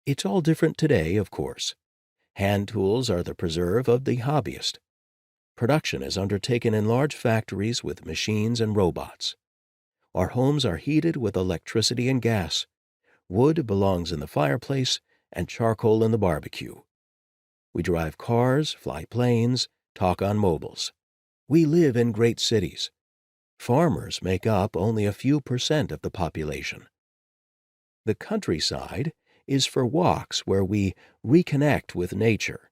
It's all different today, of course. Hand tools are the preserve of the hobbyist. Production is undertaken in large factories with machines and robots. Our homes are heated with electricity and gas. Wood belongs in the fireplace and charcoal in the barbecue. We drive cars, fly planes, talk on mobiles. We live in great cities. Farmers make up only a few % of the population. The countryside is for walks where we reconnect with nature.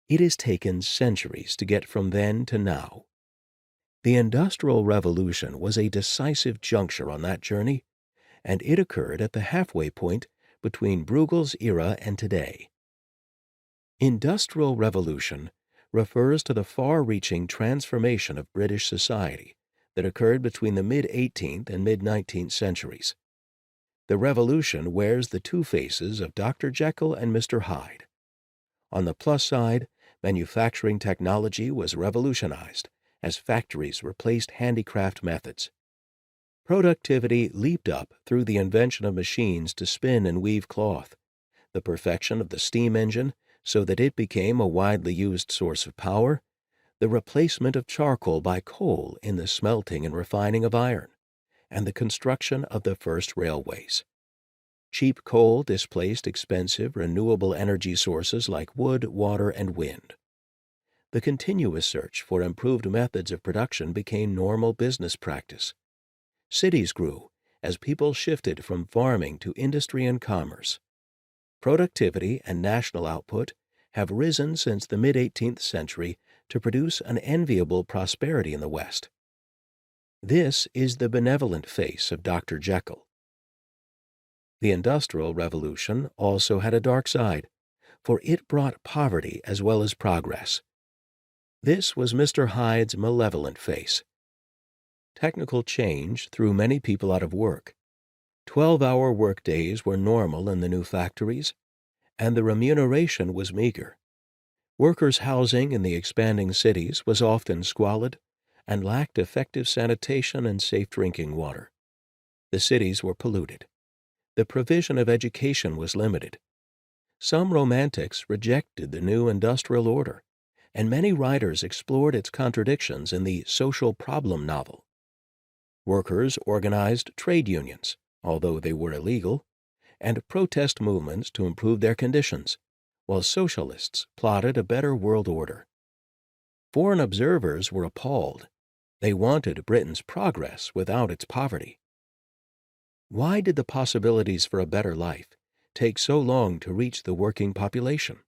It has taken centuries to get from then to now. The Industrial Revolution was a decisive juncture on that journey, and it occurred at the halfway point between Bruegel's era and today. Industrial Revolution refers to the far-reaching transformation of British society that occurred between the mid-18th and mid-19th centuries. The revolution wears the two faces of Dr. Jekyll and Mr. Hyde. On the plus side, manufacturing technology was revolutionized as factories replaced handicraft methods. Productivity leaped up through the invention of machines to spin and weave cloth, the perfection of the steam engine so that it became a widely used source of power, the replacement of charcoal by coal in the smelting and refining of iron, and the construction of the first railways. Cheap coal displaced expensive renewable energy sources like wood, water, and wind. The continuous search for improved methods of production became normal business practice. Cities grew as people shifted from farming to industry and commerce. Productivity and national output have risen since the mid-18th century to produce an enviable prosperity in the West. This is the benevolent face of Dr. Jekyll. The Industrial Revolution also had a dark side, for it brought poverty as well as progress. This was Mr. Hyde's malevolent face. Technical change threw many people out of work. 12-hour workdays were normal in the new factories, and the remuneration was meager. Workers' housing in the expanding cities was often squalid and lacked effective sanitation and safe drinking water. The cities were polluted. The provision of education was limited. Some romantics rejected the new industrial order, and many writers explored its contradictions in the social problem novel. Workers organized trade unions, although they were illegal, and protest movements to improve their conditions, while socialists plotted a better world order. Foreign observers were appalled. They wanted Britain's progress without its poverty. Why did the possibilities for a better life take so long to reach the working population?